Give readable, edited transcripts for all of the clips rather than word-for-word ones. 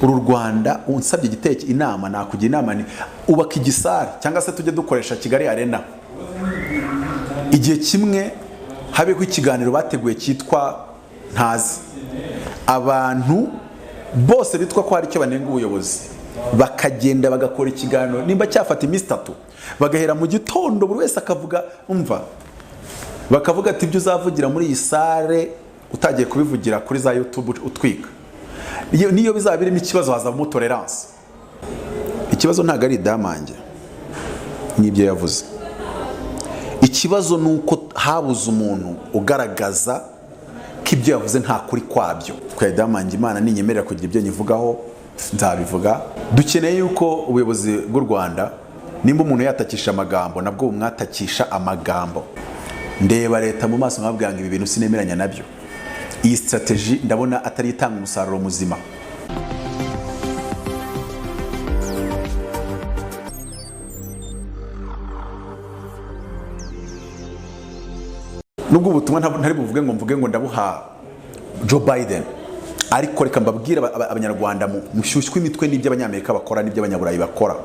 uru Rwanda unsabye igiteke inama nakugira inama ni ubaka igisare cyangwa se tujye dukoresha Kigali Arena igihe kimwe habeho ikiganiro bateguye cyitwa ntazi abantu bose bitwa ko hari icyo banenga ubuyobozi bakagenda bagakora ikiganiro nimba cyafata iminsi 3 bagahera mu gitondo buri wese akavuga umva bakavuga ati ibyo uzavugira muri iyi sare utagiye kubivugira kuri za YouTube utwika niyo bizaba birimo ikibazo hazamo tolerance. Ikibazo ntago ari damange nibyo yavuze, ikibazo nuko habuze umuntu ugaragaza ko ibyo yavuze nta kuri kwabyo. Kwa damange Imana ninyemerera kugira ibyo nyivugaho nzabivuga. Dukeneye yuko ubuyobozi bw'u Rwanda nimba umuntu yatakisha amagambo nabwo umwatakisha amagambo. Ndeba leta mu maso nkabwanga ibi bintu sinemeranya nabyo. Iyi strategy ndabona atari itanga umusaruro muzima. Nubwo ubutumwa ntari buvuge ngo ndabuha Joe Biden, ariko reka mbabwira abanyarwanda mushyushywe imitwe n'ibyo abanyamerika bakora n'ibyo abanyaburayi bakora.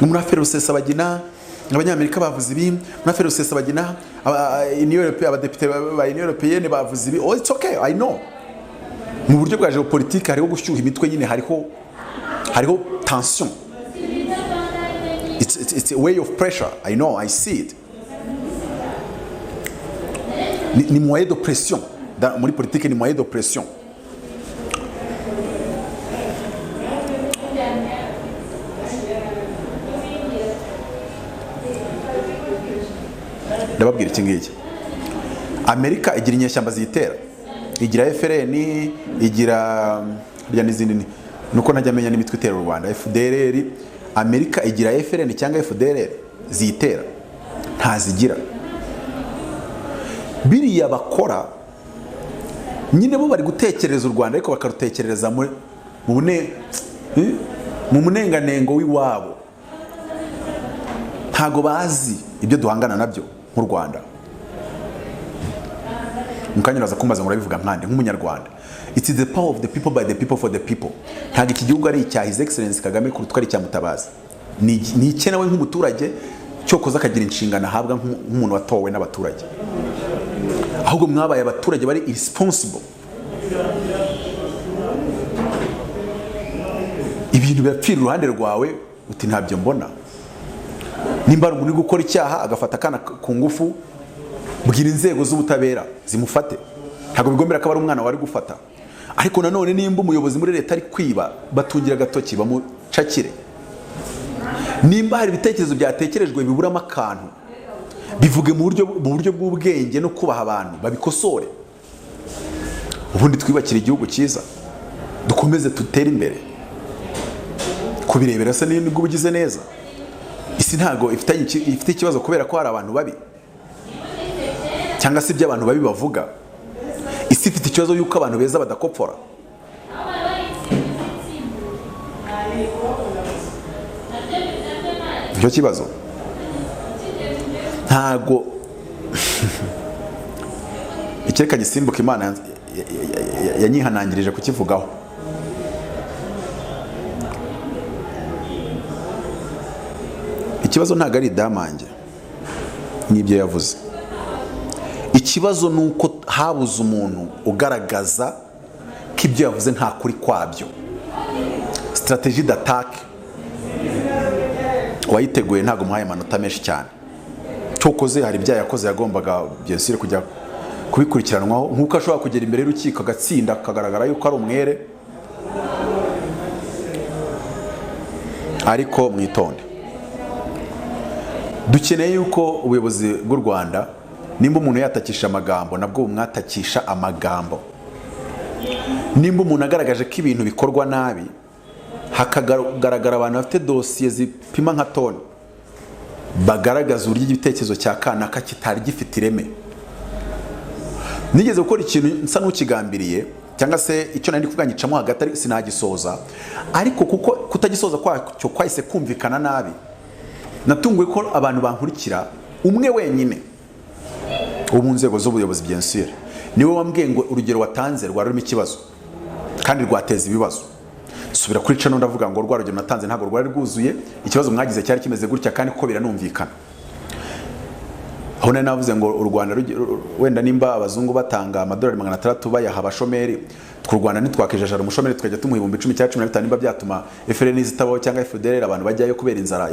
Muri affaire Rusesabagina abanyamerika bavuze ibi, muri affaire Rusesabagina abadepite ba Union Européenne bavuze ibi. Oh, it's okay, I know. Mu buryo bwa geopolitique hariho gushyuha imitwe nyine, hariho tension. It's a way of pressure. I know, I see it. Ni moyen de pression. Muri politique ni moyen de pression. Ndababwira iki ngiki. Amerika igira inyeshyamba zitera. Igira FRN, igira rya n'izindi nuko ntajya amenya n'imitwe itera u Rwanda. FDLR, Amerika igira FRN cyangwa FDLR zitera. Ntazigira. Biriya bakora nyine bo bari gutekereza u Rwanda ariko bakarutekereza mu munenganengo w'iwabo. Ntago bazi ibyo duhangana nabyo mu Rwanda. Mukanyuraza kumbaza murabivuga nkande nk'umunyarwanda. It's the power of the people by the people for the people. Ntago iki gihugu ari icya His Excellency Kagame kurutwa ari cya Mutabazi. Ni ikenewe nk'umuturage cyo koza akagira inshingano ahabwa nk'umuntu watowe n'abaturage. Ahubwo mwabaye abaturage bari irresponsible. Ibintu birapfira uruhande rwawe uti ntabyo mbona. Nimba ari umuntu gukora icyaha agafata kana ku ngufu, bwira inzego z'ubutabera zimufate. Ntabwo bigombera ko ari umwana wari gufata. Ariko nanone nimba umuyobozi muri leta ari kwiba batungira gatoki bamucakire. Nimba hari ibitekerezo byatekerejwe biburamo akantu, bivuge mu buryo bw'ubwenge no kubaha abantu babikosore. Ubundi twibakira igihugu cyiza dukomeze tutere imbere. Kubirebera se n'ibwo ubigize neza. Isi ntago ifite ikibazo kubera ko hari abantu babi cyangwa se ibyo abantu babi bavuga. Isi ifite ikibazo yuko abantu beza badakopfora. Icyo kibazo ntago ikireka gisimbuka Imana yanyihanangirije kukivugaho. Ikibazo ntago ari damange nibyo yavuze, ikibazo nuko habuze umuntu ugaragaza ko ibyo yavuze nta kuri kwabyo. Strategie d'attaque wayiteguye ntago muhaye amanota menshi cyane. Cyokoze hari ibya yakoze yagombaga byesire kujya kubikurikiranwaho nkuko ashobora kugera imbere y'urukiko agatsinda akagaragara yuko ari umwere. Ariko mwitonde, dukeneye yuko ubuyobozi bw'u Rwanda nimba umuntu yatakisha amagambo nabwo umwatakisha amagambo. Nimba umuntu agaragaje ko ibintu bikorwa nabi hakagaragara abantu bafite dosiye zipima nka toni bagaragaza uburyo igitekerezo cya kanaka kitari gifite ireme. Nigeze gukora ikintu nsa n'ukigambiriye cyangwa se icyo nari kuganyicamo hagati ari sinagisoza, ariko kuko kutagisoza kwacyo kwahise kumvikana nabi natunguwe ko abantu bankurikira umwe wenyine ubu nzego z'ubuyobozi bien sûr niwe wambwiye ngo urugero watanze rwarimo ikibazo kandi rwateza ibibazo. subira kuri cano ndavuga ngo rwa rugero natanze ntabwo rwari rwuzuye, ikibazo mwagize cyari kimeze gutya kandi ko biranumvikana. Aho nari navuze ngo u Rwanda wenda nimba abazungu batanga amadolari 600 bayaha abashomeri, tw'u Rwanda ntitwakijajara umushomeri tukajya tumuha 10 cyangwa 15 nimba byatuma FRN zitabaho cyangwa FDLR abantu bajyayo kubera inzara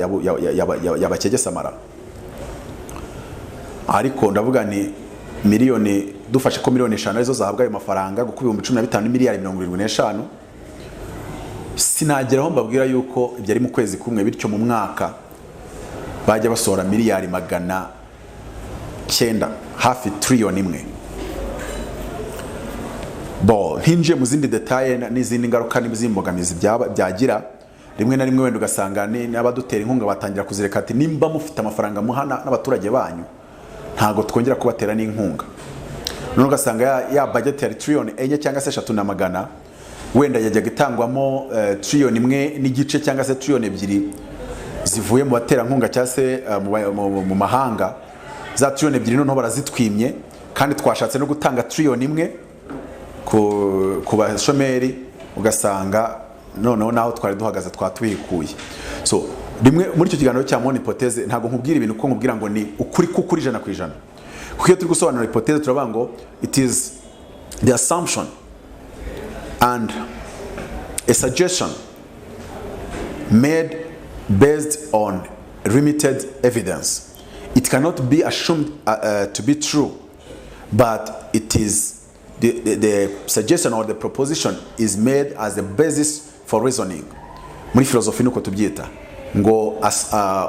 yabakegesamara. Ariko ndavuga ni miliyoni, dufashe ko miliyoni 5 arizo zahabwa ayo mafaranga gukuba 15 miliyari 75, sinageraho mbabwira yuko ibyo ari mu kwezi kumwe, bityo mu mwaka bajya basohora miliyari 900, hafi trillion imwe. Hinje mu zindi detaye n'izindi ngaruka n'izindi mbogamizi byagira, rimwe na rimwe wenda ugasanga n'abadutera inkunga batangira kuzireka ati nimba mufite amafaranga muhana n'abaturage banyu ntago twongera kubatera n'inkunga. None ugasanga ya budget ya trillion 4 cyangwa se 300 wenda yajyaga itangwamo trillion 1 n'igice cyangwa se trillion 2 zivuye mu batera nkunga cyangwa se mu mahanga. Za trillion 2 noneho barazitwimye, kandi twashatse no gutanga trillion 1 ku bashomeri, ugasanga noneho naho twari duhagaze twatwikuye. So rimwe muri icyo kiganiro cya Mon Hypothèse ntago nkubwira ibintu ko nkubwira ngo ni ukuri kukuri 100%. Kuko iyo turi gusobanura hypothèse turavuga ngo it is the assumption and a suggestion made based on limited evidence. It cannot be assumed to be true, but it is the suggestion or the proposition is made as a basis for reasoning. Muri philosophy nuko tubyita ngo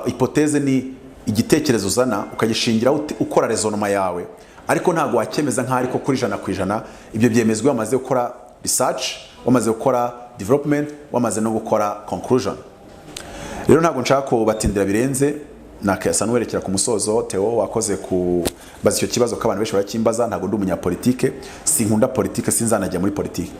hypothèse ni igitekerezo uzana ukagishingira ukora raisonnement yawe, ariko ntago wakemeza nka ariko kuri 100%. Ibyo byemezwa wamaze gukora research, wamaze gukora development, wamaze no gukora conclusion. Rero ntago nshaka ko batindira birenze, nakayasa n'werekera ku musozo. Theo wakoze ku bazi icyo kibazo k'abantu benshi barakimbaza. Ntago ndi umunyapolitike, sinkunda politike, sinzanajya muri politike.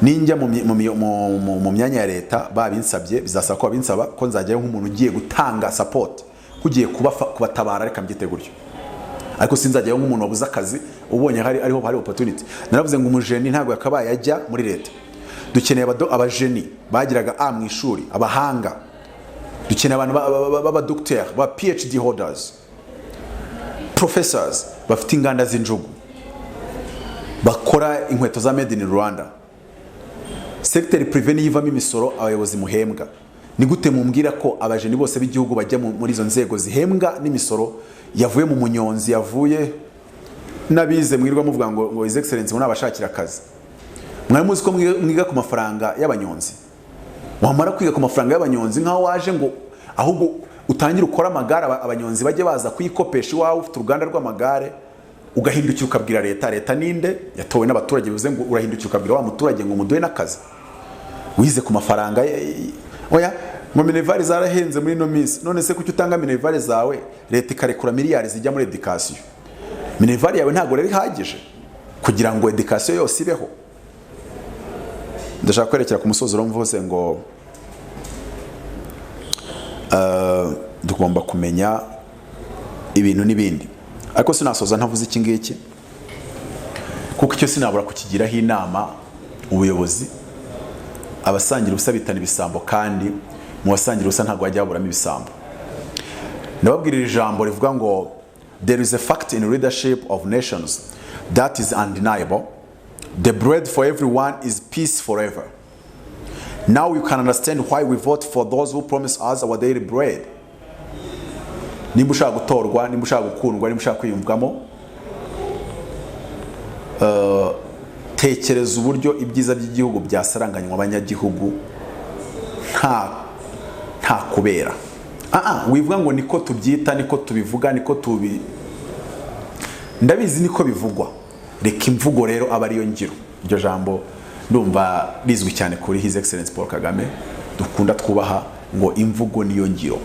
Ninjya mu myanya ya leta babinsabye, bizasaba ko babinsaba ko nzajyayo nk'umuntu ugiye gutanga support, kugiye kubatabara, reka mbyite gutyo. Ariko sinzajyayo nk'umuntu wabuze akazi ubonye hari opportunity. Naravuze ngo umujeni ntago yakabaye yajya muri leta. Dukeneye abajeni bagiraga mu ishuri, abahanga. Dukeneye abantu baba doctor, ba PhD holders, professors bafite inganda z'injugu, bakora inkweto za made in Rwanda. Sector privé niyivamo imisoro abayobozi muhembwa. Ni gute mumbwira ko abajeni bose b'igihugu bajya muri izo nzego zihembwa n'imisoro yavuye mu munyonzi, yavuye nabize mwirwa muvuga ngo his excellence muna abashakira akazi. Mwari muzi ko mwiga ku mafaranga y'abanyonzi. Wamara kwiga ku mafaranga y'abanyonzi nkaho waje ngo ahubwo utangira ukora amagare abanyonzi bajye baza kuyikopesha iwawe ufite uruganda rw'amagare, ugahindukira ukabwira leta ninde yatowe n'abaturage, bivuze ngo urahindukira ukabwira wa muturage ngo umuduhe n'akazi. Wize ku mafaranga oya ngo minervari zarahenze muri no minsi, none se kuki utanga minervari zawe leta ikarekura miliyari zijya muri education? Minervari yawe ntago rero ihagije kugira ngo education yose ibeho. Ndashaka kwerekera ku musozo romvuze ngo tugomba kumenya ibintu n'ibindi, ariko sinasoza ntavuze iki ngiki kuko icyo sinabura kukigiraho inama ubuyobozi. Abasangira ubusa bitana ibisambo, kandi mu basangira ubusa ntago wajya waburamo ibisambo. Ndababwirira ijambo rivuga ngo there is a fact in leadership of nations that is undeniable. The bread for everyone is peace forever. Now you can understand why we vote for those who promise us our daily bread. Nimba ushaka gutorwa, nimba ushaka gukundwa, nimba ushaka kwiyumvamo, tekereza uburyo ibyiza by'igihugu byasaranganywa abanyagihugu nta kubera. Wivuga ngo niko tubyita, niko tubivuga, niko ndabizi niko bivugwa. Reka imvugo rero aba ariyo ngiro. Iryo jambo ndumva rizwi cyane kuri His Excellence Paul Kagame, dukunda twubaha, ngo imvugo niyo ngiro.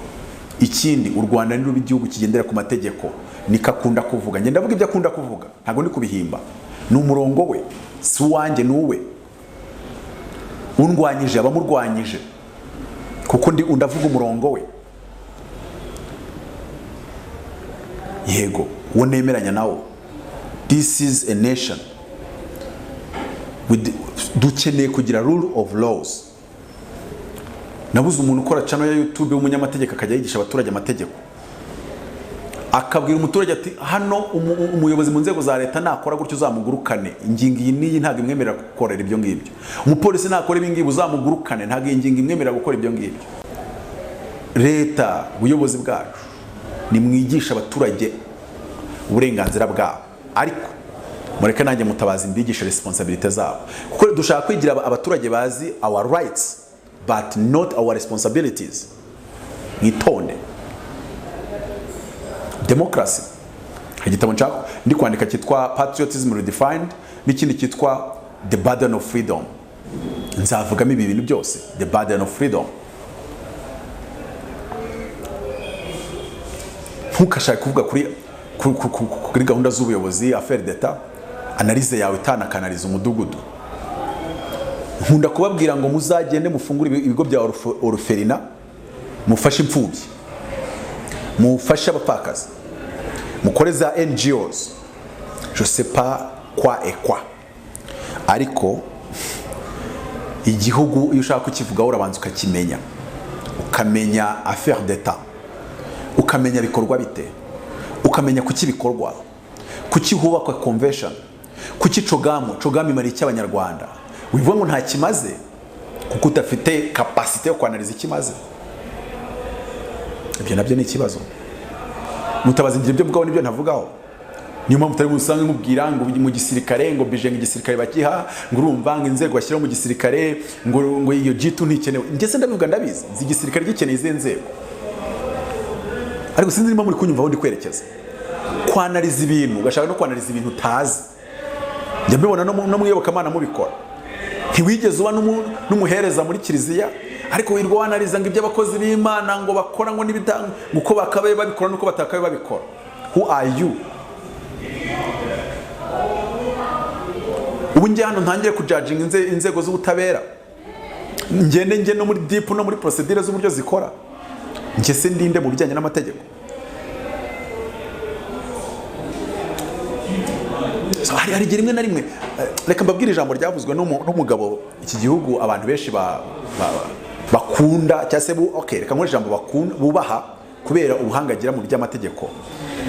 Ikindi, u Rwanda ni igihugu kigendera ku mategeko, nikakunda kuvuga. Ngenda ndavuga ibyo akunda kuvuga, ntago ndi kubihimba. Ni umurongo we, si uwanjye nuwe. Undwanyije abamurwanyije, kuko undavuga umurongo we. Yego, uwo nemeranya nawo. This is a nation. Dukeneye kugira rule of laws. nabuze umuntu ukora channel ya YouTube w'umunyamategeko akajya yigisha abaturage amategeko, akabwira umuturage ati hano umuyobozi mu nzego za leta nakora gutyo uzamugurukane, ingingo iyi niyi ntabwo imwemerera gukorera ibyo ngibyo, umupolisi nakora ibi ngibi uzamugurukane, ntabwo ingingo imwemerera gukora ibyo ngibyo. Leta, ubuyobozi bwacu, nimwigisha abaturage uburenganzira bwabo, ariko mureke nanjye Mutabazi mbigisha responsibility zabo, kuko dushaka kwigira abaturage bazi our rights but not our responsibilities. Mwitonde. Democracy, igitabo nshaka ndi kwandika cyitwa Patriotism Redefined, n'ikindi cyitwa The Burden of Freedom. Nzavugamo ibi bintu byose, The Burden of Freedom. Ntukashaka kuvuga kuri gahunda z'ubuyobozi, affaire d'etat, analize yawe itanakanaliza umudugudu. Nkunda kubabwira ngo muzagende mufungure ibigo bya orphelinat, mufashe imfubyi, mufashe abapfakazi, mukore za NGOs, je sais pas quoi et quoi. Ariko igihugu iyo ushaka kukivugaho urabanza ukakimenya, ukamenya affaire d'etat, ukamenya bikorwa bite, ukamenya kuki bikorwa, kuki hubakwa convention, kuki cogamu imara iki abanyarwanda. Wivuga ngo nta kimaze kuko utafite capacity yo kwanaliza ikimaze. Ibyo nabyo ni ikibazo. Mutabazi ngira ibyo bwaho nibyo ntavugaho. Niyo mpamvu mutari musange mubwira ngo mu gisirikare ngo bije ngo igisirikare bakiha ngo urumva ngo inzego bashyiraho mu gisirikare ngo iyo G2 ntikenewe. Njye se ndabivuga ndabizi igisirikare gikeneye ize nzego. Ariko sinzi niba muri kunyumva aho ndi kwerekeza. Kwanaliza ibintu, ugashaka no kwanaliza ibintu utazi. Njye mbibona no muyobokamana mubikora. Ntiwigeze uba n'umuhereza muri kiliziya, ariko wirwa wanaliza ngo iby'abakozi b'Imana ngo bakora ngo n'ibitanga uko bakabaye babikora nuko batakaye babikora. Who are you? Ubu njye hano ntangire kujudging inzego z'ubutabera, ngende no muri deep no muri procedure z'uburyo zikora. Njye se ndinde mu bijyanye n'amategeko. So hari rimwe na rimwe reka mbabwire ijambo ryavuzwe n'umugabo iki gihugu abantu benshi bakunda cyase okay reka nkore ijambo bakunda bubaha kubera ubuhangagira mu by'amategeko.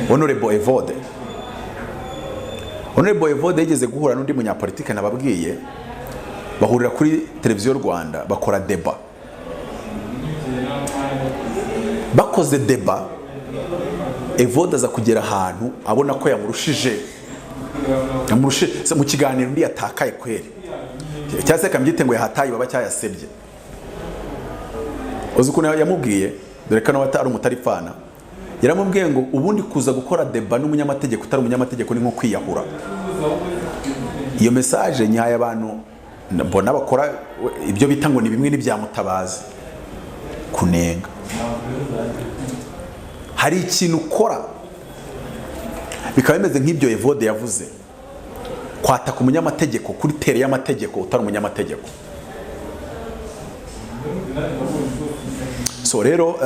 Honorable Evode yigeze guhura n'undi munyapolitike nababwiye, bahurira kuri televiziyo Rwanda bakora deba. Bakoze deba, Evode aza kugera ahantu abona ko yamurushije mu kiganiro ndi yatakaye kweri, cyase kambyite ngo yahataye baba cyayasebye. Uzi ukuntu yamubwiye, dore ko nawe atari umutarifana, yaramubwiye ngo ubundi kuza gukora deba n'umunyamategeko utari umunyamategeko ni nko kwiyahura. Iyo message nyaye abantu mbona bakora ibyo bita ngo ni bimwe n'ibya Mutabazi kunenga. Hari ikintu ukora bikaba bimeze nk'ibyo Evode yavuze, kwataka umunyamategeko kuri tere y'amategeko utari umunyamategeko. So rero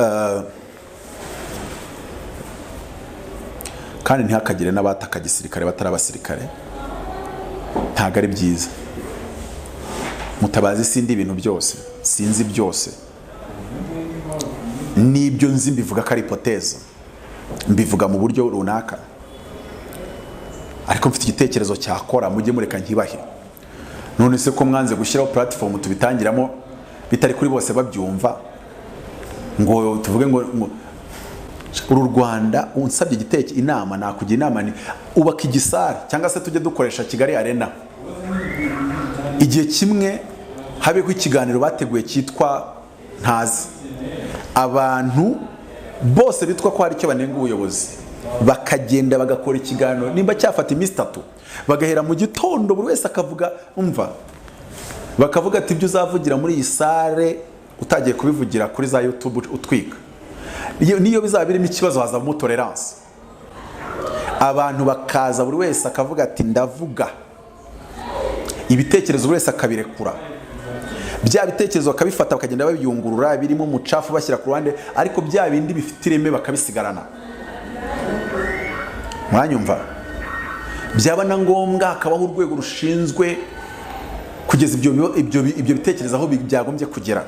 kandi ntihakagire n'abataka gisirikare batari abasirikare, ntago ari byiza. Mutabazi sindi ibintu byose, sinzi byose, nibyo nzi mbivuga ko ari hypothèse, mbivuga mu buryo runaka, ariko mfite igitekerezo cyakora mujye mureka nkibahe. None se ko mwanze gushyiraho platform tubitangiramo bitari kuri bose babyumva, ngo tuvuge ngo uru Rwanda unsabye igiteke inama nakugira inama ni ubaka igisare cyangwa se tujye dukoresha Kigali Arena. Igihe kimwe habeho ikiganiro bateguye cyitwa ntazi, abantu bose bitwa ko hari icyo banenga ubuyobozi bakagenda bagakora ikiganiro, nimba cyafata iminsi 3 bagahera mu gitondo buri wese akavuga umva, bakavuga ati ibyo uzavugira muri iyi sare utagiye kubivugira kuri za YouTube utwika. Niyo bizaba birimo ikibazo hazamo tolerance, abantu bakaza buri wese akavuga ati ndavuga, ibitekerezo buri wese akabirekura, bya bitekerezo bakabifata bakagenda babiyungurura birimo umucafu bashyira ku ruhande, ariko bya bindi bifite ireme bakabisigarana. Mwanyumva? Byaba na ngombwa hakabaho urwego rushinzwe kugeza ibyo bitekerezo aho byagombye kugera.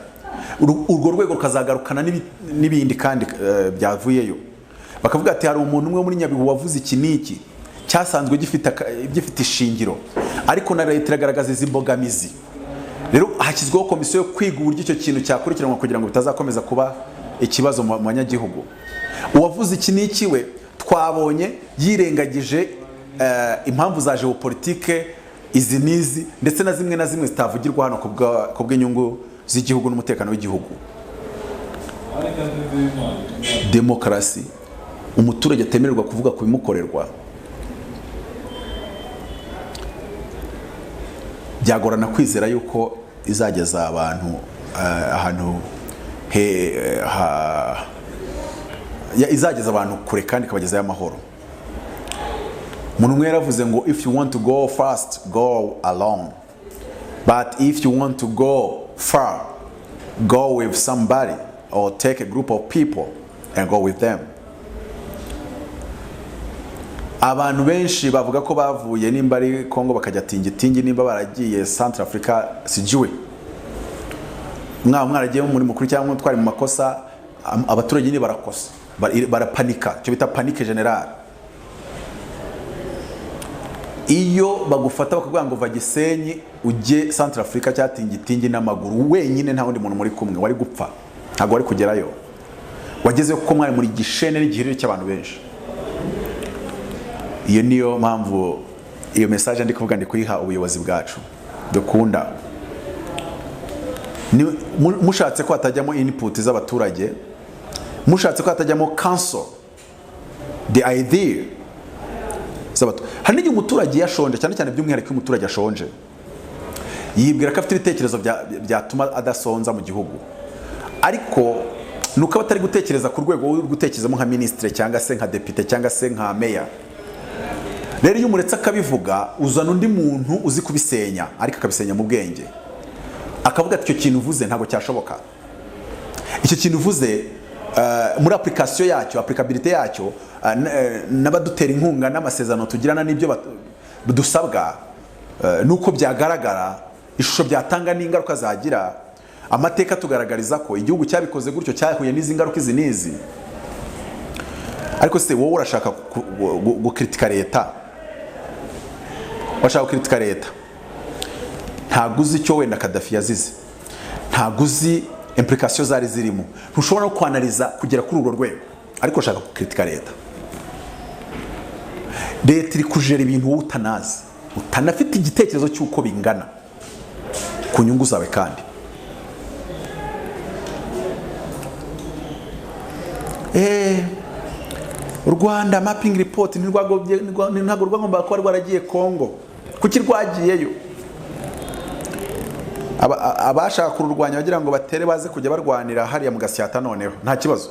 urwo rwego rukazagarukana n'ibindi kandi byavuyeyo, bakavuga ati hari umuntu umwe muri Nyabihu wavuze iki n'iki cyasanzwe gifite ishingiro, ariko na leta iragaragaza izi mbogamizi. Rero hashyizweho komisiyo yo kwiga uburyo icyo kintu cyakurikiranwa kugira ngo bitazakomeza kuba ikibazo mu banyagihugu. Uwavuze iki n'iki we twabonye yirengagije impamvu za geopolitike izi nizi ndetse na zimwe zitavugirwa hano ku bw'inyungu z'igihugu n'umutekano w'igihugu. Demokarasi, umuturage atemererwa kuvuga ku bimukorerwa, byagorana kwizera yuko izageza abantu ahantu izageza abantu kure kandi ikabagezayo amahoro. Umuntu umwe yaravuze ngo if you want to go fast go alone, but if you want to go far go with somebody or take a group of people and go with them. Abantu benshi bavuga ko bavuye nimba ari Kongo bakajya tingitingi, nimba baragiye Central Africa sijiwe, mwaragiye muri mukuru cyangwa twari mu makosa, abaturage ni barakosa barapanika, cyo bita panique generale. Iyo bagufata bakavuga ngo va Gisenyi ujye Central Africa cyatingitingi n'amaguru wenyine, nta wundi muntu muri kumwe, wari gupfa, ntago wari kugerayo. Wagezeyo kuko mwari muri gishene n'igihiriro cy'abantu benshi. Iyo niyo mpamvu iyo message ndi kuvuga ndi kuyiha ubuyobozi bwacu dukunda. Mushatse ko hatajyamo input z'abaturage, mushatse ko hatajyamo council the idea z'abaturage. Hari n'igihe umuturage yashonje, cyane cyane by'umwihariko umuturage ashonje, yibwira ko afite ibitekerezo byatuma adasonza mu gihugu, ariko nuko batari gutekereza ku rwego rwo gutekerezamo nka ministre cyangwa se nka deputy cyangwa se nka mayor. Rero iyo umuretse akabivuga, uzana undi muntu uzi kubisenya, ariko akabisenya mu bwenge, akavuga ati icyo kintu uvuze ntabwo cyashoboka, icyo kintu uvuze muri application yacyo, applicability yacyo n'abadutera inkunga n'amasezerano tugirana n'ibyo dusabwa nuko byagaragara, ishusho byatanga n'ingaruka zagira, amateka tugaragariza ko igihugu cyabikoze gutyo cyahuye n'izi ngaruka izi n'izi. Ariko se wowe urashaka gukritika leta, washaka gukritika leta, ntabwo uzi icyo wenda Kadafi yazize, ntabwo uzi implication zari zirimo, ntushobora no kwanaliza kugera kuri urwo rwego, ariko ushaka gukritika leta. Leta iri kujera ibintu wowe utanazi, utanafite igitekerezo cy'uko bingana ku nyungu zawe. Kandi Rwanda mapping report ntabwo rwagomba kuba rwaragiye Kongo, kuki rwagiyeyo? Abashaka kururwanya bagira ngo batere baze kujya barwanira hariya mu Gasyata, noneho nta kibazo,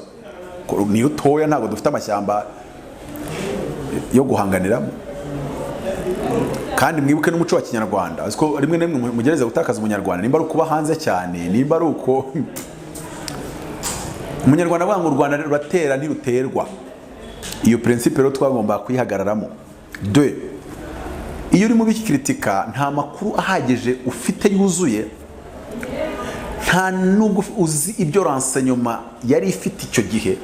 niyo utoya ntabwo dufite amashyamba yo guhanganiramo. Kandi mwibuke n'umuco wa Kinyarwanda, aziko rimwe na rimwe mugereza gutakaza umunyarwanda, nimba ari kuba hanze cyane, nimba ari uko umunyarwanda avuga ngo u Rwanda ruratera ntiruterwa. Iyo principe rero twagomba kuyihagararamo. Iyo uri mu bikritika nta makuru ahagije ufite yuzuye, nta nubwo uzi ibyo renseignement yari ifite icyo gihe,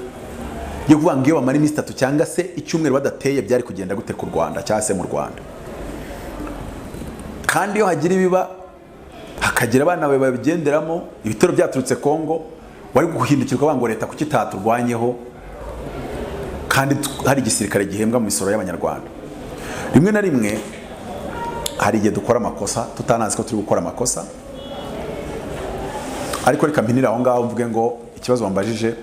yo kuvuga ngo iyo bamara iminsi 3 cyangwa se icyumweru badateye byari kugenda gute ku Rwanda cyangwa se mu Rwanda. Kandi iyo hagira ibiba hakagira abana bawe babigenderamo, ibitero byaturutse Kongo, wari guhindukirwa ukavuga ngo leta kuki itaturwanyeho, kandi hari igisirikare gihembwa mu misoro y'abanyarwanda. Rimwe na rimwe hari igihe dukora amakosa tutanazi ko turi gukora amakosa, ariko reka mpinira aho ngaho mvuge ngo ikibazo wambajije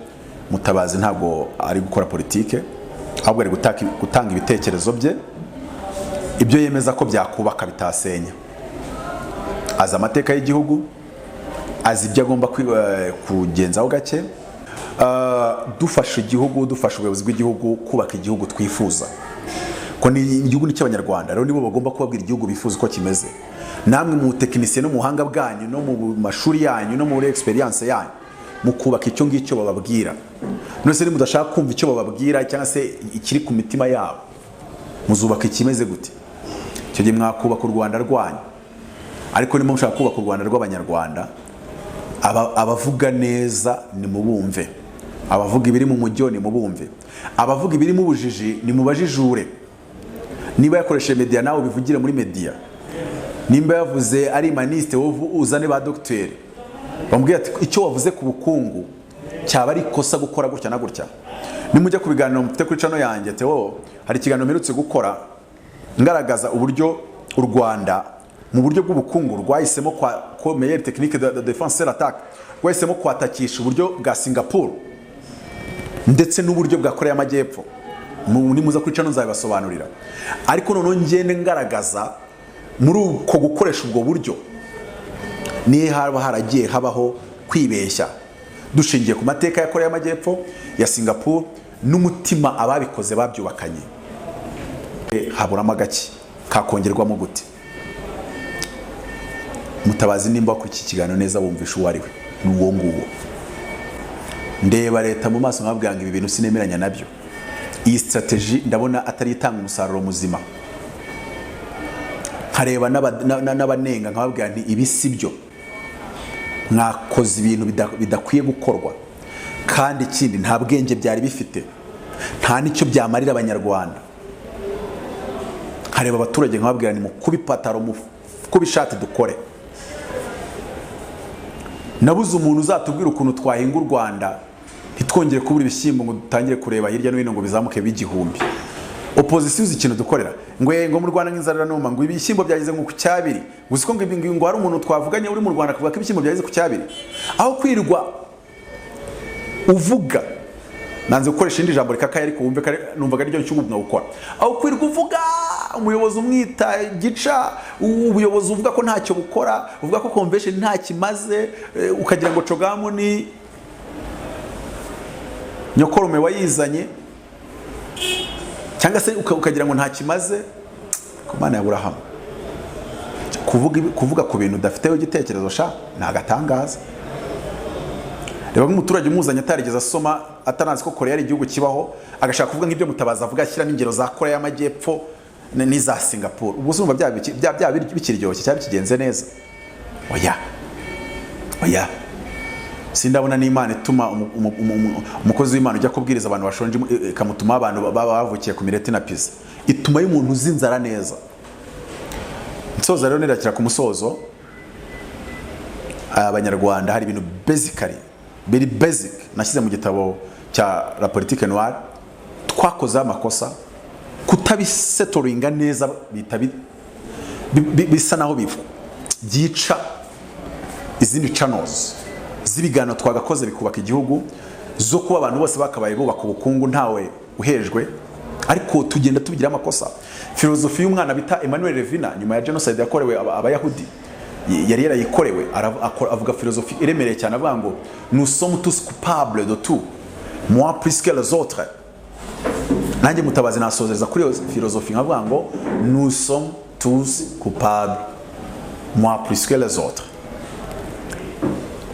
Mutabazi ntabwo ari gukora politike, ahubwo ari gutanga ibitekerezo bye, ibyo yemeza ko byakubaka bitasenya. Azi amateka y'igihugu, azi ibyo agomba kugenzaho gake. Dufasha igihugu, dufasha ubuyobozi bw'igihugu kubaka igihugu twifuza, ko ni igihugu cy'abanyarwanda. Rero nibo bagomba kubabwira igihugu bifuza uko kimeze. Namwe mu tekinisiye no mu buhanga bwanyu no mu mashuri yanyu no muri experience yanyu, mu kubaka icyo ngicyo bababwira. None se mudashaka kumva icyo bababwira cyangwa se ikiri ku mitima yabo, muzubaka ikimeze gute? Icyo gihe mwakubaka u Rwanda rwanyu. Ariko niba mushaka kubaka u Rwanda rw'abanyarwanda, abavuga neza ni mubumve, abavuga ibiri mu mujyo ni mubumve, abavuga ibiri mu bujiji ni mubajijure. Niba yakoresheje media nawe bivugire muri media, nimba yavuze ari maniste wowe uzane ba docteur bambwiye ati icyo wavuze ku bukungu cyaba ari kosa gukora gutya na gutya. Nimujya kubiganira mufite kuri channel yanjye Theo, hari ikiganiro mperutse gukora ngaragaza uburyo u Rwanda mu buryo bw'ubukungu rwahisemo kwa meilleure technique de défense et l'attaque, rwahisemo kwatakisha uburyo bwa Singapore ndetse n'uburyo bwa Korea y'Amajyepfo. Nimuza kuri channel nzabibasobanurira, ariko none ngende ngaragaza muri uko gukoresha ubwo buryo niye haba haragiye habaho kwibeshya dushingiye ku mateka ya Korea y'Amajyepfo, ya Singapore n'umutima ababikoze babyubakanye. Haburamo agaki kakongerwamo gute? Mutabazi nimba ku iki kiganiro neza bumvisha uwo ari we n'uwo nguwo. Ndeba leta mu maso nkabwanga ibi bintu sinemeranya nabyo. Iyi strategy ndabona atari itanga umusaruro muzima. Nkareba n'abanenga nkababwira nti ibi sibyo, mwakoze ibintu bidakwiye gukorwa, kandi ikindi nta bwenge byari bifite, nta nicyo byamarira abanyarwanda. Nkareba abaturage nkababwira ni mukubi pataro kubishate dukore. Nabuze umuntu uzatubwira ukuntu twahinga u Rwanda ntitwongere kubura ibishyimbo ngo dutangire kureba hirya no hino ngo bizamuke b'igihumbi. Opposition ikintu dukorera ngo mu Rwanda nk'inzara numa ngo ibishyimbo byageze ngo ku cyabiri, gusa ko ngo hari umuntu twavuganye uri mu Rwanda kuvuga ko ibishyimbo byageze ku cyabiri. Aho kwirwa uvuga, nanze gukoresha indi jambo rikakaye ariko wumve numvaga ari ryo cy'ubumwe gukora. Aho kwirwa uvuga umuyobozi umwita gica, ubuyobozi uvuga ko ntacyo bukora, uvuga ko convention nta kimaze, ukagira ngo cogamu ni nyokorome wayizanye, cyangwa se ukagira ngo nta kimaze. Ku Mana ya Aburahamu kuvuga ku bintu udafiteho igitekerezo sha ntagatangaza. Reba nk'umuturage umuzanye atarigeze asoma, atanazi ko Korea ari igihugu kibaho, agashaka kuvuga nk'ibyo Mutabazi avuga, ashyira n'ingero za Korea y'Amajyepfo n'iza Singapore. Ubwo sumva bya bikiryoshye cyaba kigenze neza. Oya sindabona n'Imana ituma umukozi w'Imana ujya kubwiriza abantu bashonje ikamutuma abantu bavukiye ku mireti na pizza, ituma y'umuntu uzinzara neza. Nsoza rero nirakira ku musozo, abanyarwanda hari ibintu very basic nashyize mu gitabo cya La Politique Noire twakoze amakosa, kutabisetoringa neza bisa naho byica izindi channels z'ibigano twagakoze bikubaka igihugu, zo kuba abantu bose bakabaye bubaka ubukungu ntawe uhejwe, ariko tugenda tubigira amakosa. Filozofi y'umwana bita Emmanuel Levina nyuma ya genocide yakorewe abayahudi yari yarayikorewe, avuga filozofi iremereye cyane, avuga ngo nous sommes tous coupables de tout, moi plus que les autres. Nanjye Mutabazi nasozeza kuri filozofi nkavuga ngo nous sommes tous coupables, moi plus que les autres.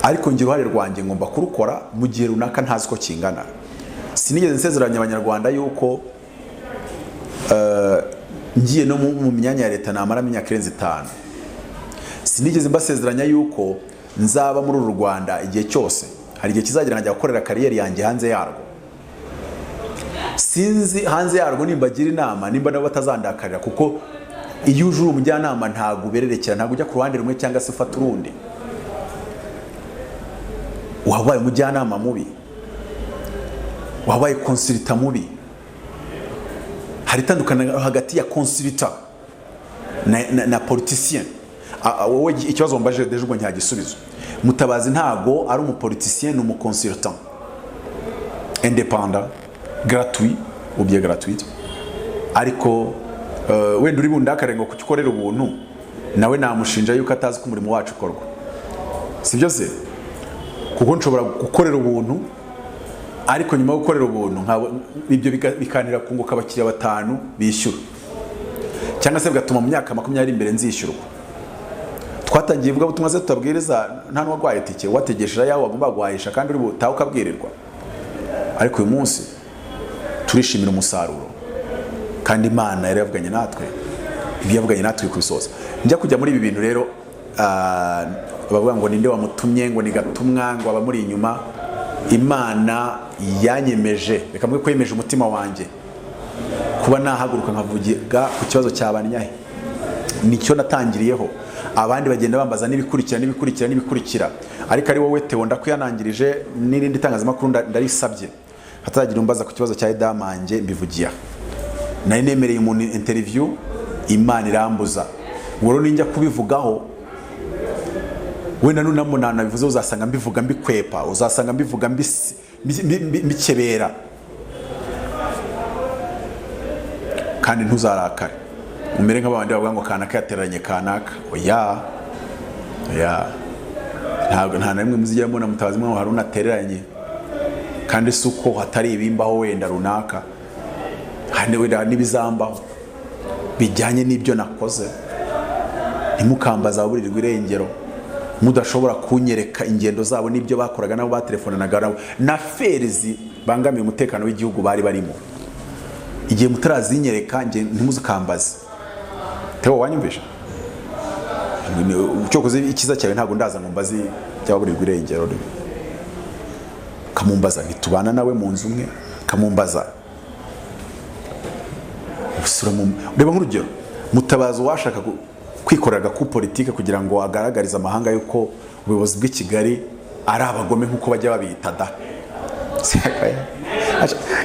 Ariko ngira uruhare rwanjye ngomba kurukora mu gihe runaka ntazi ko kingana. Sinigeze nsezeranya abanyarwanda yuko ngiye no mu myanya ya leta namara imyaka irenze 5. Sinigeze mbasezeranya yuko nzaba muri uru Rwanda igihe cyose. Hari igihe kizagera nkajya gukorera kariyeri yanjye hanze yarwo. Sinzi hanze yarwo nimbagira inama nimba nabo batazandakarira, kuko iyo uje uri umujyanama ntago ubererekera, ntago ujya ku ruhande rumwe cyangwa se ufata urundi. Wabaye umujyanama mubi, wabaye consultant mubi. Hari tandukana hagati ya consultant na politicien. Wowe ikibazo mbaje deje ubwo ntagisubizo. Mutabazi ntago ari umupoliticien, ni umuconsultant indépendant, gratuit ou bien gratuite. Ariko wenda uri bundakarengo kukikorera ubuntu, nawe namushinja yuko atazi ko umurimo wacu ukorwa. Sibyo se? Kuko nshobora gukorera ubuntu, ariko nyuma yo gukorera ubuntu ibyo bikanira kunguka abakiriya 5 bishyura, cyangwa se bigatuma mu myaka 20 imbere nzishyurwa. Twatangiye vuga butumwa ze tutabwiriza nta n'uwagwaye tike, wategesheje yawe wagomba guhahisha kandi uri butaho ukabwirirwa. Ariko uyu munsi turishimira umusaruro, kandi Imana yari yavuganye natwe, ibyo yavuganye natwe kubisoza. Njya kujya muri ibi bintu rero bavuga ngo ninde wamutumye, ngo ni gatumwa, ngo abamuri inyuma. Imana yanyemeje, reka mwe ko yemeje umutima wanjye kuba nahaguruka nkavuga ku kibazo cyabanyahe. Nicyo natangiriyeho, abandi bagenda bambaza n'ibikurikira, ariko ari wowe Theo ndakwiyanangirije n'irindi tangazamakuru ndarisabye hatazagira umbaza ku kibazo cya Edamange mbivugiya. Nari nemereye umuntu interview, Imana irambuza. Ngoro ninjya kubivugaho, wenda nunamuna bivuze uzasanga mbivuga mbikwepa, uzasanga mbivuga mbikebera, kandi ntuzarakare umere nk'abandi bavuga ngo kanaka yateranye kanaka. Oya nta namwe muzijya mbona Mutabazi mwe Haruna atereranye, kandi suko hatari ibimbaho wenda runaka, hane wenda nibizambaho bijyanye n'ibyo nakoze. Ntimukambaza aburirwa irengero, mudashobora kunyereka ingendo zabo n'ibyo bakoraga nabo batelefonanaga nabo na ferizi bangamiye umutekano w'igihugu bari barimo. Igihe mutarazinyereka nge ntimuzikambaze. Theo wanyumvisha? Cyo koze ikiza cyawe ntago ndaza ngo mbazi cyaburirwa irengero. Kamumbaza ntitubana nawe mu nzu umwe, kamumbaza usura mu reba nk'urugero Mutabazi washaka kwikorera ku politike kugira ngo agaragarize amahanga yuko ubuyobozi bw'i Kigali ari abagome nk'uko bajya babita da.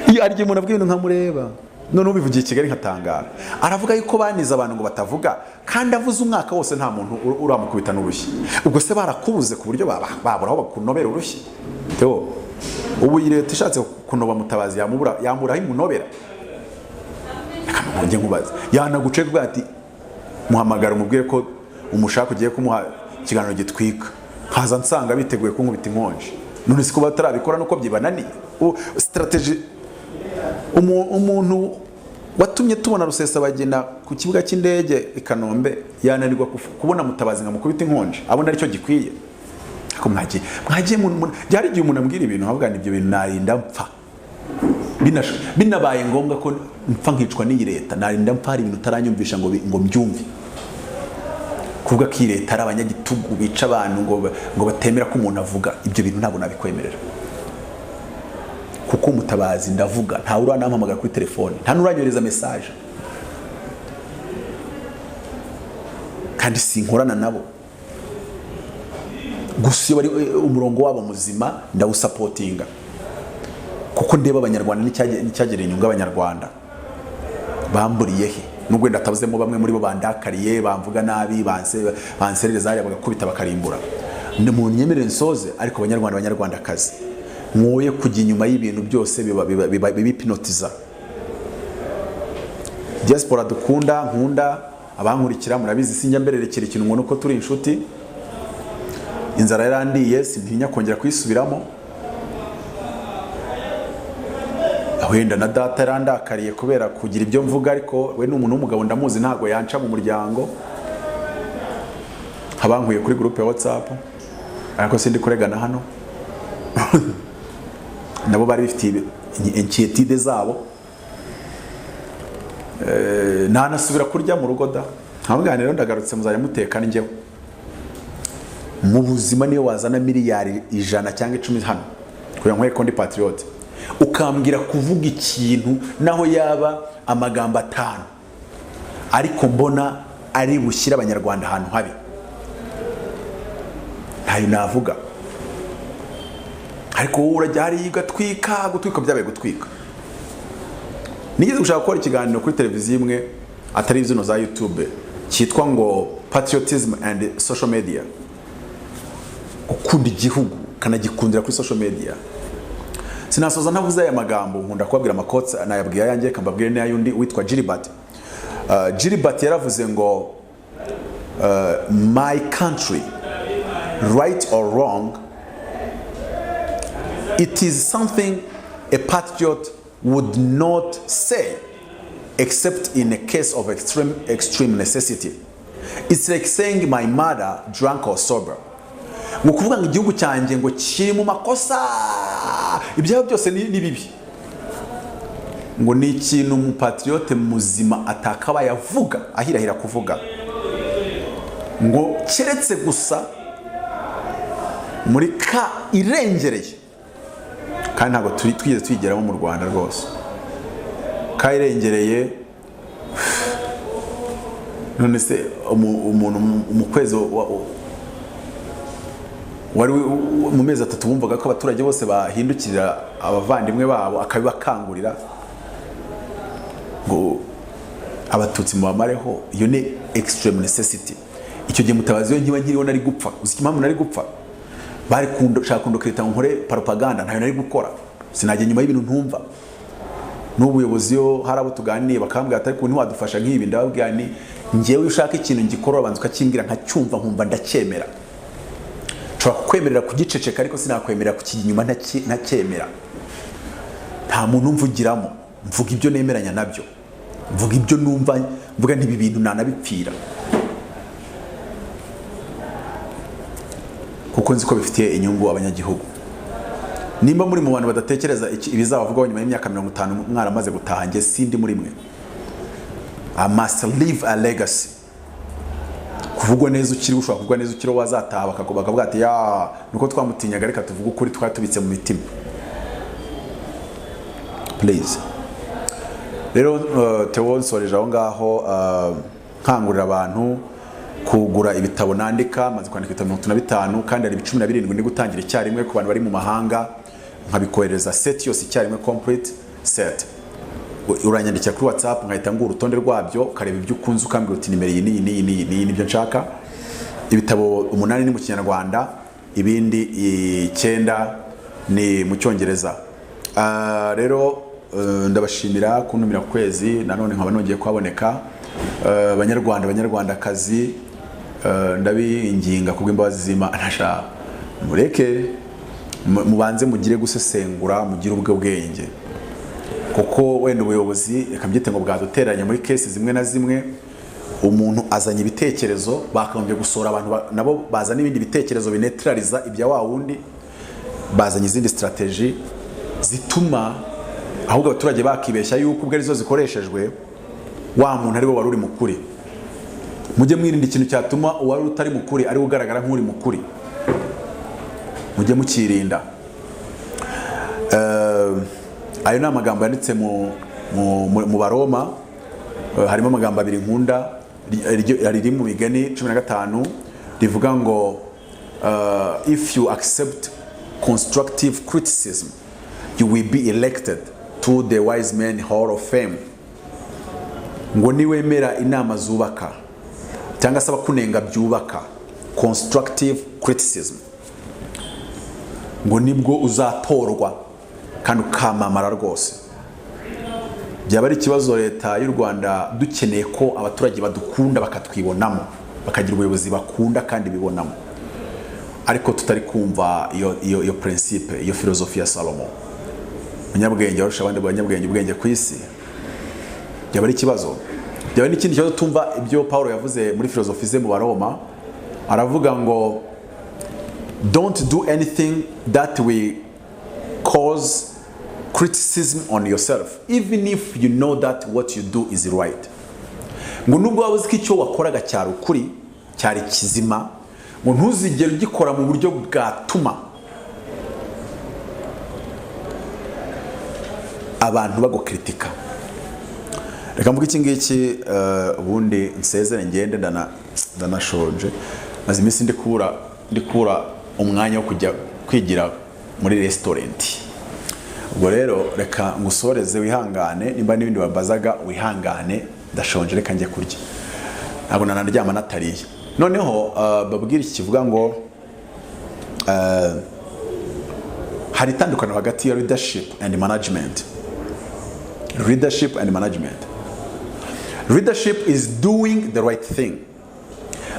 Iyo ari umuntu abwiye ibintu nkamureba none ubivugiye i Kigali nkatangara, aravuga yuko baniza abantu ngo batavuga, kandi avuze umwaka wose nta muntu uramukubita n'urushyi. Ubwo se barakubuze ku buryo babura aho bakunobera urushyi? Theo ubu leta ishatse kunoba Mutabazi yamuraho imunobera. Nge nkubaza yanaguce bwa ati muhamagara umubwire ko umushaka ugiye kumuha ikiganiro gitwika, haza nsanga biteguye kunkubita inkonje. None siko batarabikora nuko byibananiye. Strategy umuntu watumye tubona Rusesabagina ku kibuga cy'indege i Kanombe yananirwa kubona Mutabazi nkamukubita inkonje, abona aricyo gikwiye. Ako mwagiye byari igihe umuntu ambwira ibintu havuga n'ibyo bintu narinda mpfa, binabaye ngombwa ko mpfa nkicwa n'iyi leta, narinda mpfa hari ibintu utaranyumvisha ngo mbyumve. Kuvuga ko leta ari abanyagitugu bica abantu ngo batemera ko umuntu avuga, ibyo bintu ntabwo nabikwemerera. Kuko Mutabazi ndavuga, nta uranampamagara kuri telefone, nta nuranyohereza message, kandi sinkorana nabo. Gusa iyo bari umurongo wabo muzima ndawusapotinga, kuko ndeba abanyarwanda n'icyagera inyungu abanyarwanda bamburiye he. Nubwo ndatabuzemo bamwe muri bo bandakariye, bamvuga nabi, banserereza hariya bagakubita bakarimbura. Mu nyemerere nsoze, ariko abanyarwandakazi mwoye kujya inyuma y'ibintu byose bibipinotiza. Diaspora nkunda abankurikira murabizi sinjya mbererekera ikintu ngo nuko turi inshuti. Inzara yarandiye sintinya kongera kwisubiramo. Wenda na data yarandakariye kubera kugira ibyo mvuga, ariko we n'umuntu w'umugabo ndamuzi ntago yanca mu muryango. Abankuye kuri groupe ya WhatsApp, ariko sindi kuregana hano. Nabo bari bifite inquiétude zabo. Nanasubira kurya mu rugo da. Nkabwira rero ndagarutse muzajya mutekana njyewe. Mu buzima niyo wazana miliyari 100 cyangwa 10 hano kugira ngo ndi patriote, ukambwira kuvuga ikintu naho yaba amagambo 5, ariko mbona ari bushyira abanyarwanda ahantu habi, ntayo navuga. Ariko wowe urajya hari gutwika byabaye gutwika. Nigeze gushaka gukora ikiganiro kuri televiziyo imwe atari zino za YouTube cyitwa ngo Patriotism and Social Media, gukunda igihugu kanagikundira kuri social media. Sinasoza ntavuze aya magambo, nkunda kubabwira amakotsa nayabwiye yanjye kambabwire n'ayundi witwa Gilbert. Gilbert yaravuze ngo my country, right or wrong, it is something a patriot would not say except in a case of extreme necessity. It's like saying my mother drunk or sober. Ngo kuvuga ngo igihugu cyanjye ngo kiri mu makosa, ibyo byose ni bibi, ngo ni ikintu umupatriote muzima atakaba yavuga, ahirahira kuvuga, ngo keretse gusa muri ka irengereye, kandi ntabwo twigeze tuyigeramo mu Rwanda rwose. Ka irengereye, none se umuntu mu kwezi wari mu mezi 3 bumvaga ko abaturage bose bahindukirira abavandimwe babo, akabibakangurira ngo abatutsi mubamareho. Iyo ni extreme necessity. Icyo gihe Mutabazi we nkiba nkiriho nari gupfa. Uzi impamvu nari gupfa? Bari shaka kundokreta nkore propaganda, ntayo nari gukora. Sinajye nyuma y'ibintu ntumva. N'ubuyobozi yo harabo tuganiye bakambwira atari ku ntiwadufasha nk'ibi, ndababwira ni ngewe ushaka ikintu ngikora abanza ukakimbwira nkacyumva nkumva ndacyemera. Nshobora kukwemerera kugiceceka ariko sinakwemerera kukinyuma ntacyemera. Nta muntu mvugiramo, mvuga ibyo nemeranya nabyo, mvuga ibyo numva, mvuga ntibi bintu nanabipfira kuko nzi ko bifitiye inyungu abanyagihugu. Nimba muri mu bantu badatekereza ibizabavugaho nyuma y'imyaka 50 mwaramaze gutaha, nge sindi muri mwe. I must leave a legacy. Kuvugwa neza ukiri, ushobora kuvugwa neza ukiri wazataha bakavuga ati ya nuko twamutinyaga reka tuvuge ukuri twatubitse mu mitima. Please. Rero Theo nsoreje aho ngaho, nkangurira abantu kugura ibitabo nandika, maze kwandika ibitabo 35 kandi ari 17 ndi gutangira icyarimwe ku bantu bari mu mahanga, nkabikohereza set yose icyarimwe, complete set. Uranyandikira kuri WhatsApp nkahita ngura urutonde rwabyo, kareba ibyo ukunze ukambwira uti nimero iyi nibyo nshaka. Ibitabo 8 ni mu Kinyarwanda, ibindi 9 ni mu Cyongereza. Rero ndabashimira kuntumira ku kwezi, nanone nkaba nongeye kuhaboneka. Banyarwandakazi, ndabinginga kubw'imbabazi z'Imana, ntasha mureke mubanze mugire gusesengura, mugire ubwo bwenge, kuko wenda ubuyobozi reka mbyite ngo bwaduteranya muri cases zimwe na zimwe. Umuntu azanye ibitekerezo, bakagombye gusora abantu nabo bazana ibindi bitekerezo binetraliza ibya wa wundi, bazanye izindi strategy zituma ahubwo abaturage bakibeshya yuko ubwo arizo zikoreshejwe wa muntu ari bo wari uri mukuri. Mujye mwirinda ikintu cyatuma uwari utari mukuri ari ugaragara nk'uri mukuri, mujye mukirinda. Ayo ni amagambo yanditse mu Baroma. Harimo amagambo 2 nkunda, riri mu Migani 15 rivuga ngo if you accept constructive criticism you will be elected to the wise men hall of fame. Ngo niwemera inama zubaka cyangwa se abakunenga byubaka, constructive criticism, ngo nibwo uzatorwa kandi ukamamara rwose. Byaba ari ikibazo leta y'u Rwanda dukeneye ko abaturage badukunda bakatwibonamo, bakagira ubuyobozi bakunda kandi bibonamo, ariko tutari kumva iyo principe, iyo philosophy ya Salomo, umunyabwenge warusha abandi banyabwenge ubwenge ku isi. Byaba ari ikibazo. Byaba n'ikindi kibazo tumva ibyo Paulo yavuze muri philosophy ze mu Baroma, aravuga ngo don't do anything that will cause criticism on yourself even if you know that what you do is right. Ngo nubwo wabuze ko icyo wakoraga cyari ukuri, cyari kizima, ngo ntuzigere ugikora mu buryo bwatuma abantu bagokritika. Reka mvuga iki ngiki ubundi nsezere ngende, ndanashonje, maze iminsi ndikura umwanya wo kujya kwigira muri restaurant. Ubwo rero reka ngusoreze, wihangane, nimba n'ibindi babazaga wihangane, ndashonje reka njye kurya, ntabwo nanaryama natariye. Noneho babwira iki kivuga ngo hari itandukano hagati ya leadership and management. Leadership and management. Leadership is doing the right thing.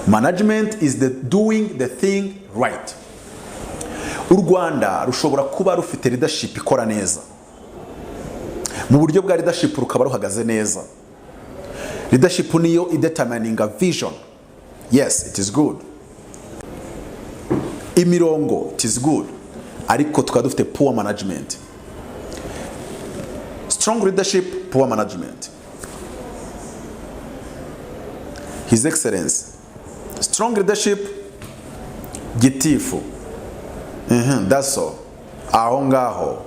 Management is doing the thing right. U Rwanda rushobora kuba rufite leadership ikora neza, mu buryo bwa leadership rukaba ruhagaze neza. Leadership niyo determining a vision. Yes, it is good. Imirongo, it is good. Ariko tukaba dufite poor management. Strong leadership, poor management. His Excellency. Strong leadership, gitifu. that's all. Aho ngaho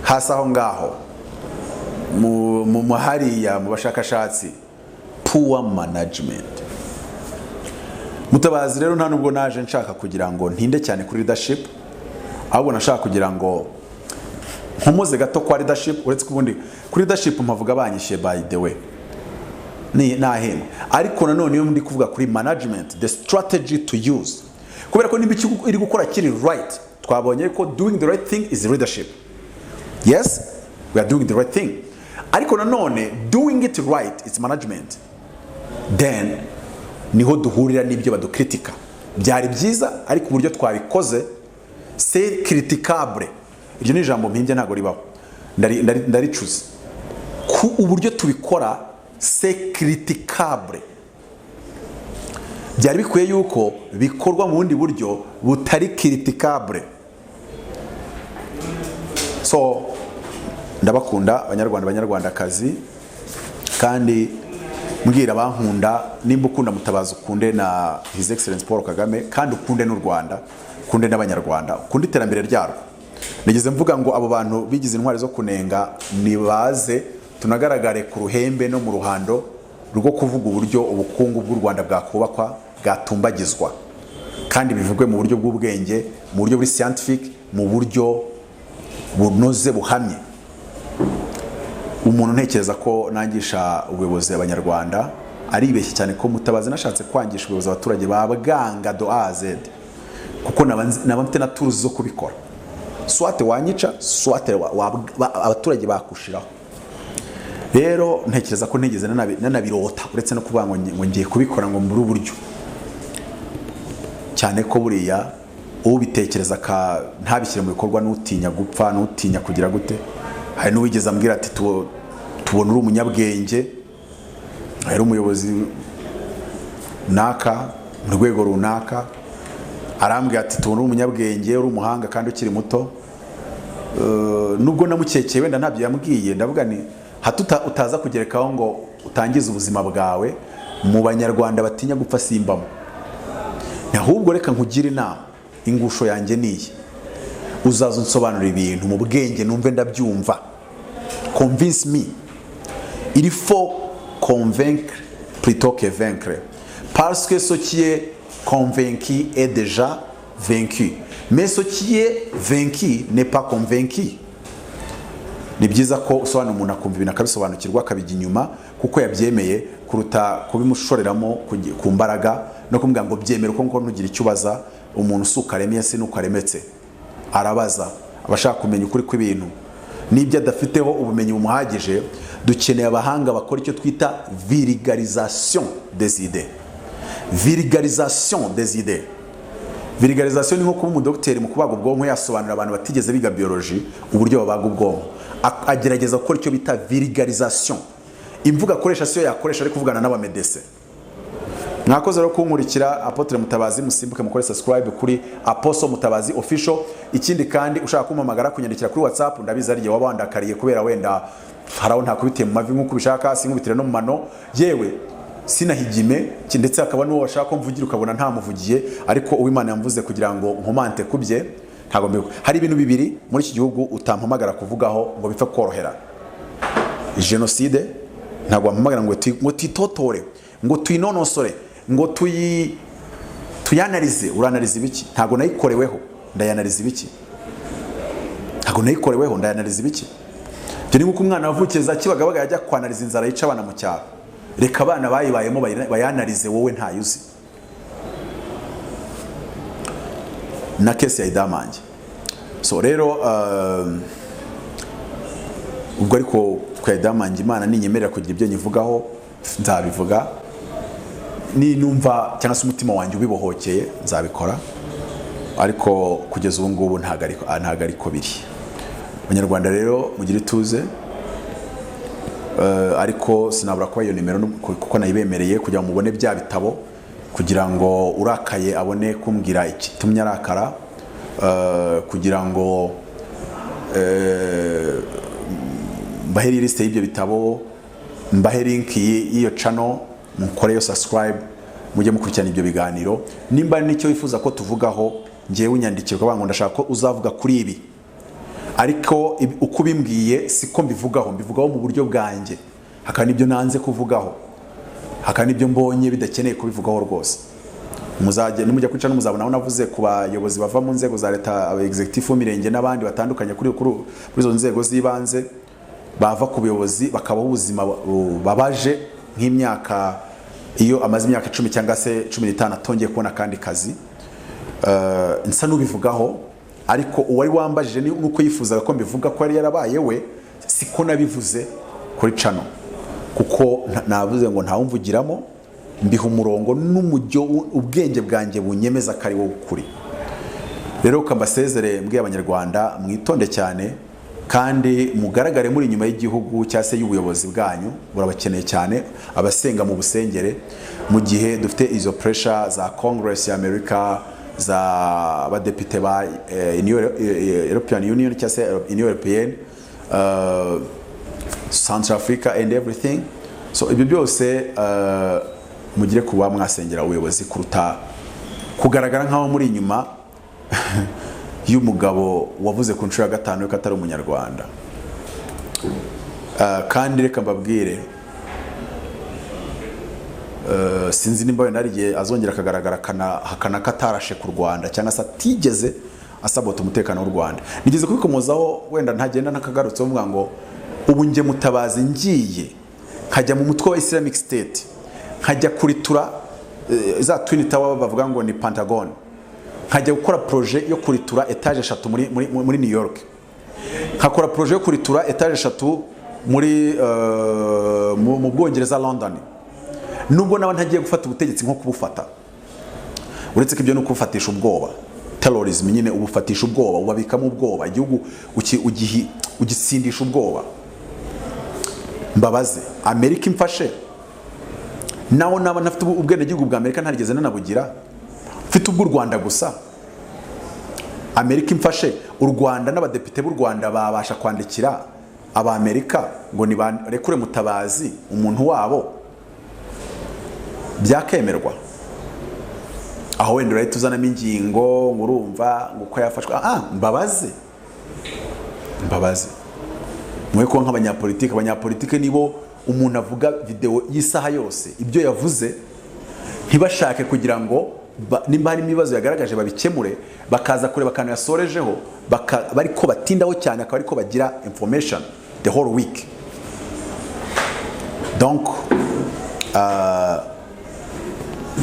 hasi aho ngaho mu hariya mu bashakashatsi poor management. Mutabazi rero nta nubwo naje nshaka kugira ngo ntinde cyane kuri leadership, ahubwo nashaka kugira ngo nkomoze gato kwa leadership, uretse kubundi kuri leadership mpavuga banyishe by the way ni nahema, ariko nanone iyo ndi kuvuga kuri management, the strategy to use, kubera ko niba iri gukora kiri right, twabonye ko doing the right thing is leadership. Yes, we are doing the right thing, ariko nanone doing it right is management. Then niho duhurira n'ibyo badukritika. Byari byiza ariko uburyo twabikoze c'est critiquable. Iryo ni ijambo mpimbye ntago ribaho, ndaricuze ku uburyo tubikora c'est critiquable. Byari bikwiye yuko bikorwa mu bundi buryo butari critiquable. So ndabakunda abanyarwandakazi, kandi mbwira abankunda, nimba ukunda Mutabazi ukunde na His Excellence Paul Kagame, kandi ukunde n'u Rwanda, ukunde n'abanyarwanda, ukunde iterambere ryarwo. Nigeze mvuga ngo abo bantu bigize intwari zo kunenga nibaze tunagaragare ku ruhembe no mu ruhando rwo kuvuga uburyo ubukungu bw'u Rwanda bwakubakwa, bwatumbagizwa, kandi bivugwe mu buryo bw'ubwenge, mu buryo buri scientific, mu buryo bunoze buhamye. Umuntu ntekereza ko nangisha ubuyobozi abanyarwanda aribeshye cyane ko Mutabazi nashatse kwangisha ubuyobozi abaturage babwanga do A Z, kuko nabamte na tools zo kubikora. Swate wanyica, swate abaturage bakushiraho. Rero ntekereza ko ntigeze nanabirota, uretse no kuvuga ngo ngiye kubikora ngo muri uburyo, cyane ko buriya ubitekereza ka ntabishyire mu bikorwa n'utinya gupfa, n'utinya kugira gute. Hari n'uwigeze ambwira ati tubona uri umunyabwenge, hari umuyobozi naka mu rwego runaka arambwira ati tubona uri umunyabwenge, uri umuhanga kandi ukiri muto. Nubwo namukekeye wenda ntabyo yambwiye, ndavuga ni utaza kugerekaho ngo utangize ubuzima bwawe mu banyarwanda batinya gupfa simbamo. Ahubwo reka nkugire inama, ingusho yanjye niyi, uzaza unsobanura ibintu mu bwenge numve ndabyumva. Convince me. Il faut convaincre plutôt que vaincre, parce que ce qui est convaincu est déjà vaincu, mais ce qui est vaincu n'est pas convaincu. Ni byiza ko usobanura umuntu akumva ibintu akabisobanukirwa akabijya inyuma kuko yabyemeye, kuruta kubimushoreramo ku mbaraga no kumubwira ngo byemere uko ngo ntugire icyo ubaza. Umuntu usuka remye se nuko aremetse, arabaza, abashaka kumenya ukuri kw'ibintu n'ibyo adafiteho ubumenyi bumuhagije. Dukeneye abahanga bakora icyo twita vulgarisation des idées. Vulgarisation des idées. Vulgarisation ni nko kuba umudokiteri mu kubaga ubwonko yasobanurira abantu batigeze biga biology uburyo babaga ubwonko, agerageza gukora icyo bita vulgarisation. Imvuga akoresha siyo yakoresha ari kuvugana n'abamedese. Mwakoze rero kunkurikira Apotre Mutabazi, musimbuke mukore subscribe kuri Apostle Mutabazi official. Ikindi kandi ushaka kumpamagara kunyandikira kuri WhatsApp, ndabiza ari waba wandakariye kubera wenda haraho nta kubitiye mu mavi nk'uko bishaka, sinkubitire no mu mano, yewe sinahigime ndetse akaba n'uwo washaka ko mvugira ukabona nta muvugiye, ariko uw'Imana yamvuze kugira ngo nkomante kubye ntago mbiko. Hari ibintu bibiri muri iki gihugu utampamagara kuvugaho ngo bipfa korohera: genocide, ntago wampamagara ngo twitotore, ngo twinonosore, ngo tuyanalize. Uranalize ibiki? Ntago nayikoreweho, ndayanalize ibiki? Ntago nayikoreweho, ndayanalize ibiki? Byo ni nkuko umwana wavukeza kibagabaga yajya kwanaliza inzara yica abana mu cyaro. Reka abana bayibayemo bayanalize, wowe ntayuzi. Na kesi ya idamange. So rero ubwo ariko kwa idamange Imana ninyemerera kugira ibyo nyivugaho nzabivuga, ni numva cyangwa se umutima wanjye ubibohokeye nzabikora, ariko kugeza ubu ngubu ntago ariko biri. Abanyarwanda rero mugire ituze, ariko sinabura kuba iyo nimero kuko nayibemereye kugira ngo mubone bya bitabo, kugira ngo urakaye abone kumbwira ikitumye arakara, kugira ngo mbaheri liste y'ibyo bitabo, mbaheri link y'iyo channel, mukore yo subscribe, mujye mukurikirana ibyo biganiro. Nimba nicyo wifuza ko tuvugaho ngiye unyandikira ukavuga ngo ndashaka ko uzavuga kuri ibi, ariko uko bimbwiye siko mbivugaho mu buryo bwanjye, hakaba n'ibyo nanze kuvugaho, hakaba n'ibyo mbonye bidakeneye kubivugaho rwose. Nimujya kwicara muzabona navuze ku bayobozi bava mu nzego za leta, aba executive b'imirenge n'abandi batandukanye kuri izo nzego z'ibanze, bava ku buyobozi bakabaho ubuzima babaje nk'imyaka, iyo amaze imyaka 10 cyangwa se 15 atongeye kubona kandi kazi. Nsa n'ubivugaho, ariko uwari wambajije nuko yifuzaga ko mbivuga ko yari yarabaye we, siko nabivuze kuri channel, kuko navuze ngo ntawumvugiramo, mbiha umurongo n'umujyo ubwenge bwanjye bunyemeza kari wo kuri. Rero kambasezere mbwiye abanyarwanda mwitonde cyane, kandi mugaragare muri inyuma y'igihugu cyase y'ubuyobozi bwanyu, burabakeneye cyane abasenga mu busengere, mu gihe dufite izo pressure za Congress ya America, za abadepite ba European Union cyase Union European, Central Africa and everything. So ibyo byose mugire kuba mwasengera ubuyobozi kuruta kugaragara nkaho muri inyuma y'umugabo wavuze ku nshuro ya 5 yuko atari umunyarwanda. Kandi reka mbabwire, sinzi nimba narigiye azongera akagaragara hakana katarashe ku Rwanda cyangwa se atigeze asabota umutekano w'u Rwanda. Nigeze kubikomozaho, wenda ntagenda nakagarutseho mvuga ngo ubu nge Mutabazi ngiye nkajya mu mutwe wa Islamic State, nkajya kuritura za Twin Tower bavuga ngo ni Pentagon, nkajya gukora projet yo kuritura etage 3 muri New York, nkakora projet yo kuritura etage 3 muri mu Bwongereza London, nubwo nawe ntagiye gufata ubutegetsi nko kubufata, uretse ko ibyo no kufatisha ubwoba, terrorism nyine ubufatisha ubwoba, ubabikamo ubwoba, igihugu ugisindisha ubwoba. Mbabaze Amerika imfashe, naho naba nafite ubwene gihugu bwa Amerika ntarigeze nanabugira, mfite ubw'u Rwanda gusa. Amerika imfashe, u Rwanda n'abadepite b'u Rwanda babasha kwandikira aba Amerika ngo ni barekure Mutabazi umuntu wabo, byakemerwa. Aho wenda rero tuzanamo ingingo ngurumva nguko yafashwe. Mbabaze mwe ko abanyapolitike nibo umuntu avuga video y'isaha yose ibyo yavuze, ntibashake kugira ngo nimba hari ibibazo yagaragaje babikemure, bakaza kureba akantu yasorejeho, bariko batindaho cyane, akaba ariko bagira information the whole week. Donc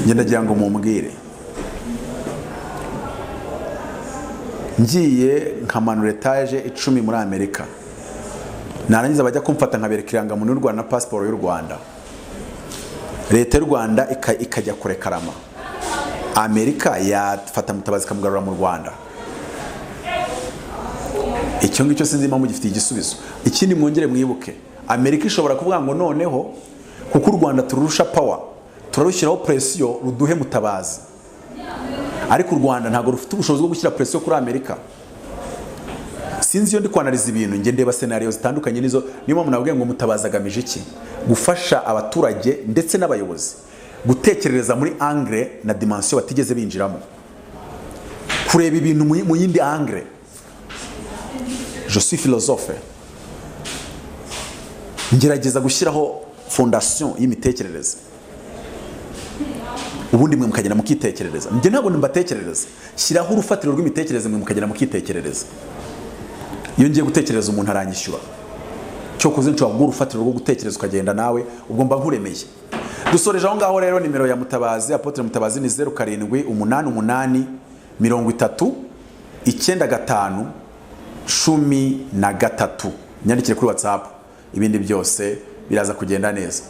ngendagira ngo mumbwire, ngiye nkamanura etage 10 muri Amerika, narangiza bajya kumfata nkabereka irangamuntu y'u Rwanda na passport y'u Rwanda, leta y'u Rwanda ikajya kurekarama, Amerika yafata Mutabazi kamugarura mu Rwanda. Icyo ngicyo sinzi impamvu gifite igisubizo. Ikindi mwongere mwibuke, Amerika ishobora kuvuga ngo noneho kuko u Rwanda tururusha power, turarushyiraho pressure ruduhe Mutabazi, ariko u Rwanda ntago rufite ubushobozi bwo gushyira pressure kuri Amerika. Sinzi iyo ndi kwanariza ibintu, nge ndeba scenario zitandukanye, nizo niyo mpamvu nabwiye ngo Mutabazi agamije iki, gufasha abaturage ndetse n'abayobozi gutekerereza muri angle na dimension batigeze binjiramo, kureba ibintu mu yindi angle. Je suis philosophe, ngerageza gushyiraho fondation y'imitekerereze, ubundi mwe mukagenda mukitekerereza. Nge ntabwo nimbatekerereza, shyiraho urufatiro rw'imitekerereze mwe mukagenda mukitekerereza. Iyo ngiye gutekereza umuntu aranyishyura, cyo kuze nshobora kuguha urufatiro rwo gutekereza ukagenda nawe, ubwo mba nkuremeye. Dusoreje aho ngaho rero. Nimero ya Mutabazi, Apotre Mutabazi ni 0788 30 95 13. Nyandikire kuri WhatsApp, ibindi byose biraza kugenda neza.